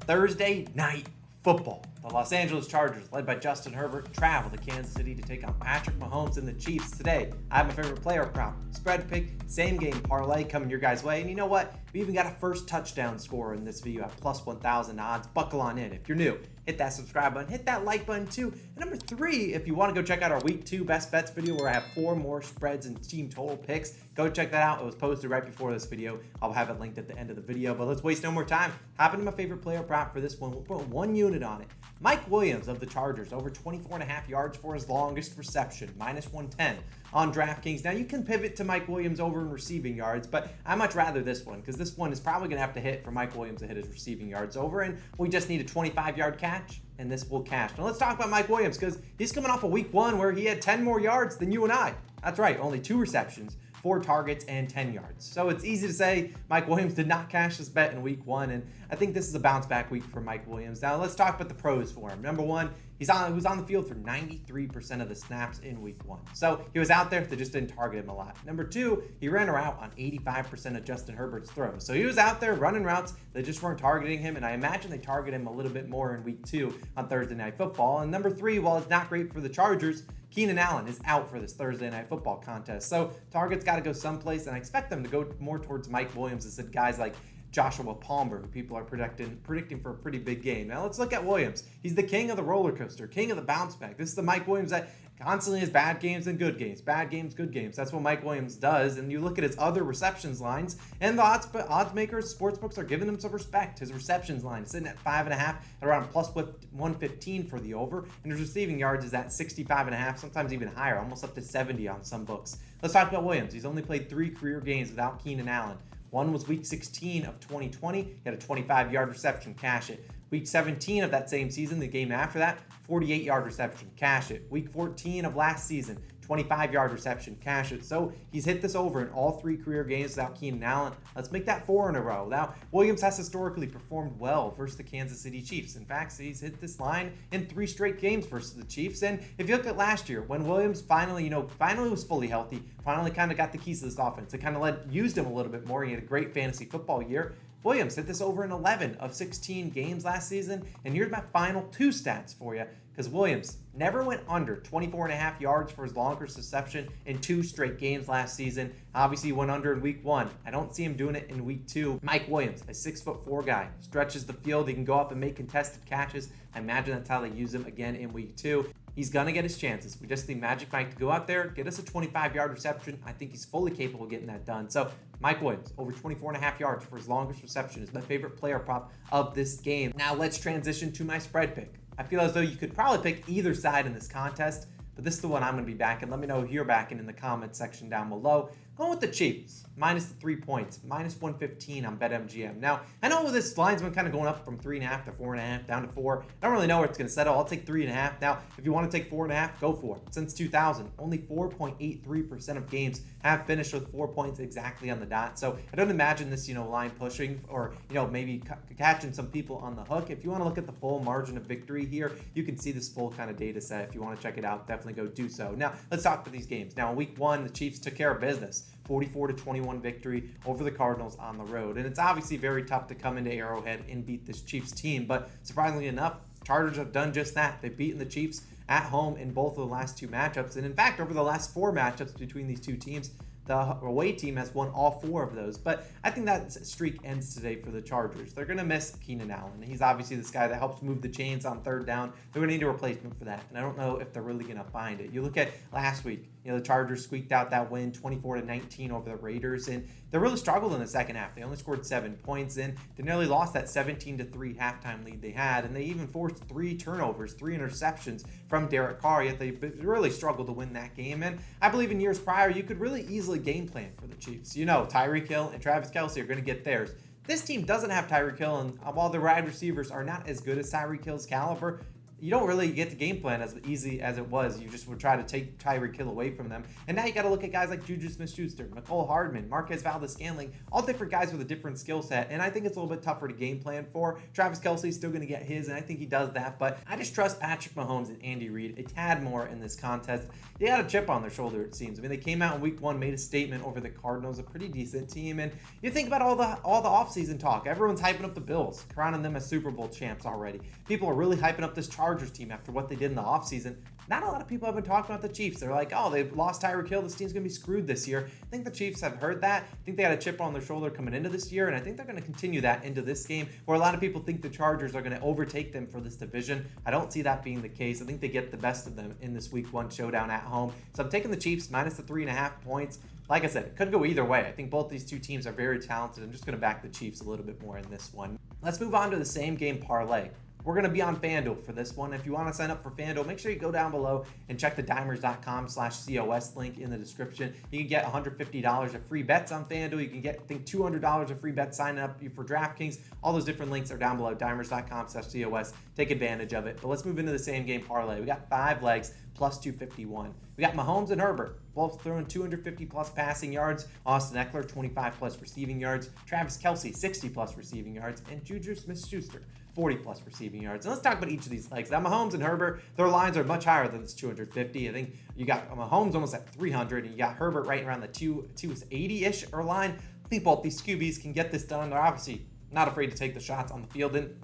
Thursday night football. The Los Angeles Chargers, led by Justin Herbert, travel to Kansas City to take on Patrick Mahomes and the Chiefs. Today, I have my favorite player prop, spread pick, same game parlay coming your guys' way. And you know what? We even got a first touchdown scorer in this video at plus 1,000 odds. Buckle on in. If you're new, hit that subscribe button, hit that like button too. And number 3, if you want to go check out our week 2 best bets video where I have 4 more spreads and team total picks, go check that out. It was posted right before this video. I'll have it linked at the end of the video, but let's waste no more time. Hop into my favorite player prop for this one. We'll put 1 unit on it. Mike Williams of the Chargers, over 24.5 yards for his longest reception, minus 110 on DraftKings. Now, you can pivot to Mike Williams over in receiving yards, but I much rather this one because this one is probably going to have to hit for Mike Williams to hit his receiving yards over, and we just need a 25-yard catch, and this will cash. Now, let's talk about Mike Williams because he's coming off a week 1 where he had 10 more yards than you and I. That's right, only 2 receptions, 4 targets, and 10 yards. So it's easy to say Mike Williams did not cash this bet in week 1, and I think this is a bounce back week for Mike Williams. Now let's talk about the pros for him. Number 1, he was on the field for 93% of the snaps in week 1. So he was out there, they just didn't target him a lot. Number 2, he ran a route on 85% of Justin Herbert's throws. So he was out there running routes, they just weren't targeting him, and I imagine they target him a little bit more in week 2 on Thursday Night Football. And number 3, while it's not great for the Chargers, Keenan Allen is out for this Thursday Night Football contest. So targets got to go someplace, and I expect them to go more towards Mike Williams instead of guys like Joshua Palmer, who people are predicting for a pretty big game. Now let's look at Williams. He's the king of the roller coaster, king of the bounce back. This is the Mike Williams that constantly has bad games and good games, bad games, good games. That's what Mike Williams does. And you look at his other receptions lines, and the odds makers, sportsbooks are giving him some respect. His receptions line is sitting at 5.5, around plus 115 for the over, and his receiving yards is at 65.5, sometimes even higher, almost up to 70 on some books. Let's talk about Williams. He's only played 3 career games without Keenan Allen. One was week 16 of 2020. He had a 25-yard reception, cash it. Week 17 of that same season, the game after that, 48-yard reception, cash it. Week 14 of last season, 25-yard reception, cash it. So he's hit this over in all 3 career games without Keenan Allen. Let's make that 4 in a row. Now, Williams has historically performed well versus the Kansas City Chiefs. In fact, he's hit this line in 3 straight games versus the Chiefs. And if you look at last year, when Williams finally was fully healthy, finally kind of got the keys to this offense, it kind of used him a little bit more. He had a great fantasy football year. Williams hit this over in 11 of 16 games last season. And here's my final 2 stats for you, because Williams never went under 24.5 yards for his longest reception in 2 straight games last season. Obviously, he went under in week 1. I don't see him doing it in week 2. Mike Williams, a 6'4" guy, stretches the field. He can go up and make contested catches. I imagine that's how they use him again in week 2. He's going to get his chances. We just need Magic Mike to go out there, get us a 25-yard reception. I think he's fully capable of getting that done. So Mike Williams, over 24.5 yards for his longest reception, is my favorite player prop of this game. Now let's transition to my spread pick. I feel as though you could probably pick either side in this contest, but this is the one I'm going to be backing. Let me know who you're backing in the comments section down below. Going with the Chiefs, minus the 3 points, minus 115 on BetMGM. Now, I know this line's been kind of going up from 3.5 to 4.5, down to 4. I don't really know where it's going to settle. I'll take 3.5. Now, if you want to take 4.5, go for it. Since 2000, only 4.83% of games have finished with 4 points exactly on the dot. So I don't imagine this, line pushing or, maybe catching some people on the hook. If you want to look at the full margin of victory here, you can see this full kind of data set. If you want to check it out, definitely go do so. Now, let's talk about these games. Now, in week 1, the Chiefs took care of business. 44-21 victory over the Cardinals on the road. And it's obviously very tough to come into Arrowhead and beat this Chiefs team, but surprisingly enough, Chargers have done just that. They've beaten the Chiefs at home in both of the last 2 matchups. And in fact, over the last 4 matchups between these 2 teams, the away team has won all 4 of those. But I think that streak ends today for the Chargers. They're going to miss Keenan Allen. He's obviously this guy that helps move the chains on 3rd down. They're going to need a replacement for that. And I don't know if they're really going to find it. You look at last week, the Chargers squeaked out that win 24-19 over the Raiders, and they really struggled in the second half. They only scored 7 points, and they nearly lost that 17-3 halftime lead they had, and they even forced 3 turnovers, 3 interceptions from Derek Carr, yet they really struggled to win that game. And I believe in years prior, you could really easily game plan for the Chiefs. Tyreek Hill and Travis Kelce are going to get theirs. This team doesn't have Tyreek Hill, and while the wide receivers are not as good as Tyreek Hill's caliber, you don't really get the game plan as easy as it was. You just would try to take Tyreek Hill away from them. And now you got to look at guys like Juju Smith-Schuster, Mecole Hardman, Marquez Valdes-Scantling, all different guys with a different skill set. And I think it's a little bit tougher to game plan for. Travis Kelce's still going to get his, and I think he does that. But I just trust Patrick Mahomes and Andy Reid a tad more in this contest. They got a chip on their shoulder, it seems. I mean, they came out in week 1, made a statement over the Cardinals, a pretty decent team. And you think about all the offseason talk. Everyone's hyping up the Bills, crowning them as Super Bowl champs already. People are really hyping up this Chargers team after what they did in the offseason. Not a lot of people have been talking about the Chiefs. They're like, oh, they've lost Tyreek Hill. This team's going to be screwed this year. I think the Chiefs have heard that. I think they had a chip on their shoulder coming into this year, and I think they're going to continue that into this game, where a lot of people think the Chargers are going to overtake them for this division. I don't see that being the case. I think they get the best of them in this week 1 showdown at home. So I'm taking the Chiefs minus the 3.5 points. Like I said, it could go either way. I think both these two teams are very talented. I'm just going to back the Chiefs a little bit more in this one. Let's move on to the same game parlay. We're going to be on FanDuel for this one. If you want to sign up for FanDuel, make sure you go down below and check the dimers.com/COS link in the description. You can get $150 of free bets on FanDuel. You can get, I think, $200 of free bets signing up for DraftKings. All those different links are down below, dimers.com/COS. Take advantage of it. But let's move into the same game parlay. We got 5 legs plus 251. We got Mahomes and Herbert, both throwing 250 plus passing yards. Austin Eckler, 25 plus receiving yards. Travis Kelce, 60 plus receiving yards. And Juju Smith-Schuster, 40 plus receiving yards. And let's talk about each of these legs. Now, Mahomes and Herbert, their lines are much higher than this 250. I think you got Mahomes almost at 300, and you got Herbert right around the 280-ish or line. I think both these QBs can get this done. They're obviously not afraid to take the shots on the field. And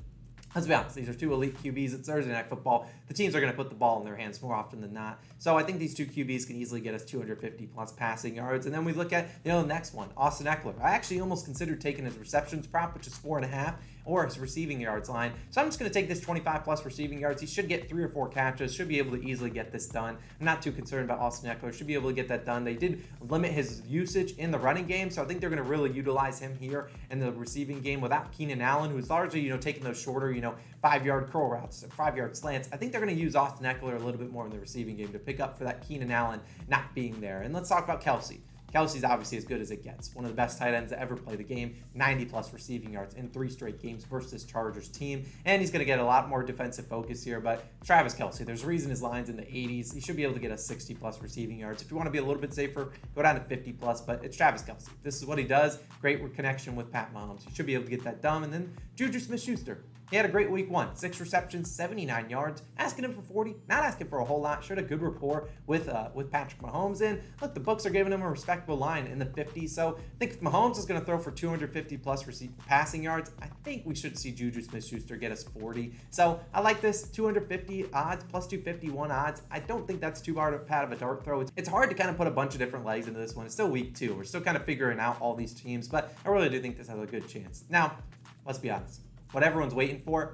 let's be honest, these are 2 elite QBs. It's Thursday Night Football. The teams are going to put the ball in their hands more often than not. So I think these 2 QBs can easily get us 250 plus passing yards. And then we look at, the next one, Austin Eckler. I actually almost considered taking his receptions prop, which is 4.5, or his receiving yards line. So I'm just going to take this 25 plus receiving yards. He should get 3 or 4 catches, should be able to easily get this done. I'm not too concerned about Austin Eckler. Should be able to get that done. They did limit his usage in the running game, so I think they're going to really utilize him here in the receiving game without Keenan Allen, who's largely, taking those shorter, 5-yard curl routes, 5-yard slants. I think they're going to use Austin Eckler a little bit more in the receiving game to pick up for that Keenan Allen not being there. And let's talk about Kelce. Kelce's obviously as good as it gets. One of the best tight ends to ever play the game. 90 plus receiving yards in 3 straight games versus this Chargers team. And he's going to get a lot more defensive focus here. But Travis Kelce, there's a reason his line's in the 80s. He should be able to get us 60 plus receiving yards. If you want to be a little bit safer, go down to 50 plus. But it's Travis Kelce. This is what he does. Great connection with Pat Mahomes. He should be able to get that done. And then Juju Smith-Schuster. He had a great week 1. 6 receptions, 79 yards. Asking him for 40, not asking for a whole lot. Showed a good rapport with Patrick Mahomes. And look, the books are giving him a respectable line in the 50s. So I think if Mahomes is going to throw for 250 plus passing yards, I think we should see Juju Smith-Schuster get us 40. So I like this 250 odds plus 251 odds. I don't think that's too hard of a dart throw. It's hard to kind of put a bunch of different legs into this one. It's still week 2. We're still kind of figuring out all these teams, but I really do think this has a good chance. Now, let's be honest. What everyone's waiting for,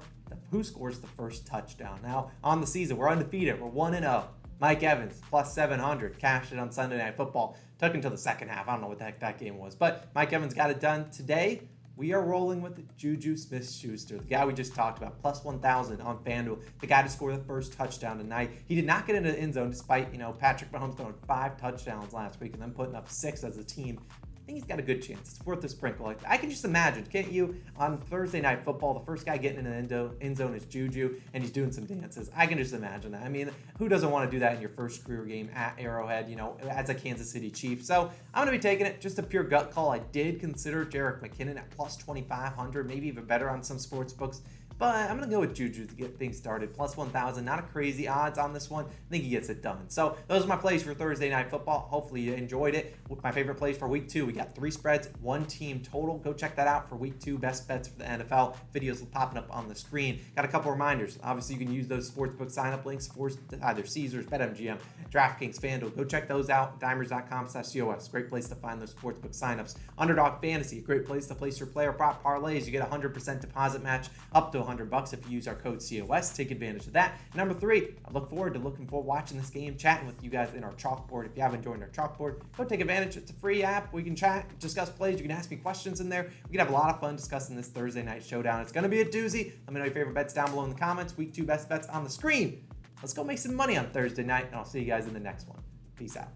who scores the first touchdown. Now, on the season, we're undefeated. We're 1-0. Mike Evans, plus 700, cashed it on Sunday Night Football. Took until the second half. I don't know what the heck that game was. But Mike Evans got it done today. We are rolling with Juju Smith-Schuster, the guy we just talked about, plus 1,000 on FanDuel, the guy to score the first touchdown tonight. He did not get into the end zone despite, Patrick Mahomes throwing 5 touchdowns last week and then putting up 6 as a team. I think he's got a good chance. It's worth a sprinkle. I can just imagine, can't you, on Thursday Night Football, the first guy getting in the end zone is Juju, and he's doing some dances. I can just imagine that. I mean, who doesn't want to do that in your first career game at Arrowhead, as a Kansas City Chief? So I'm going to be taking it. Just a pure gut call. I did consider Jerick McKinnon at plus 2,500, maybe even better on some sports books. But I'm going to go with Juju to get things started. Plus 1,000. Not a crazy odds on this one. I think he gets it done. So those are my plays for Thursday Night Football. Hopefully you enjoyed it. With my favorite plays for week 2, we got 3 spreads, 1 team total. Go check that out for week 2. Best bets for the NFL. Videos popping up on the screen. Got a couple reminders. Obviously, you can use those sportsbook sign-up links for either Caesars, BetMGM, DraftKings, FanDuel. Go check those out. Dimers.com/COS. Great place to find those sportsbook sign-ups. Underdog Fantasy. A great place to place your player prop parlays. You get a 100% deposit match up to $100 if you use our code COS. Take advantage of that. And number 3, I look forward to watching this game, chatting with you guys in our chalkboard. If you haven't joined our chalkboard, go take advantage. It's a free app. We can chat, discuss plays. You can ask me questions in there. We can have a lot of fun discussing this Thursday night showdown. It's going to be a doozy. Let me know your favorite bets down below in the comments. Week 2 best bets on the screen. Let's go make some money on Thursday night, and I'll see you guys in the next one. Peace out.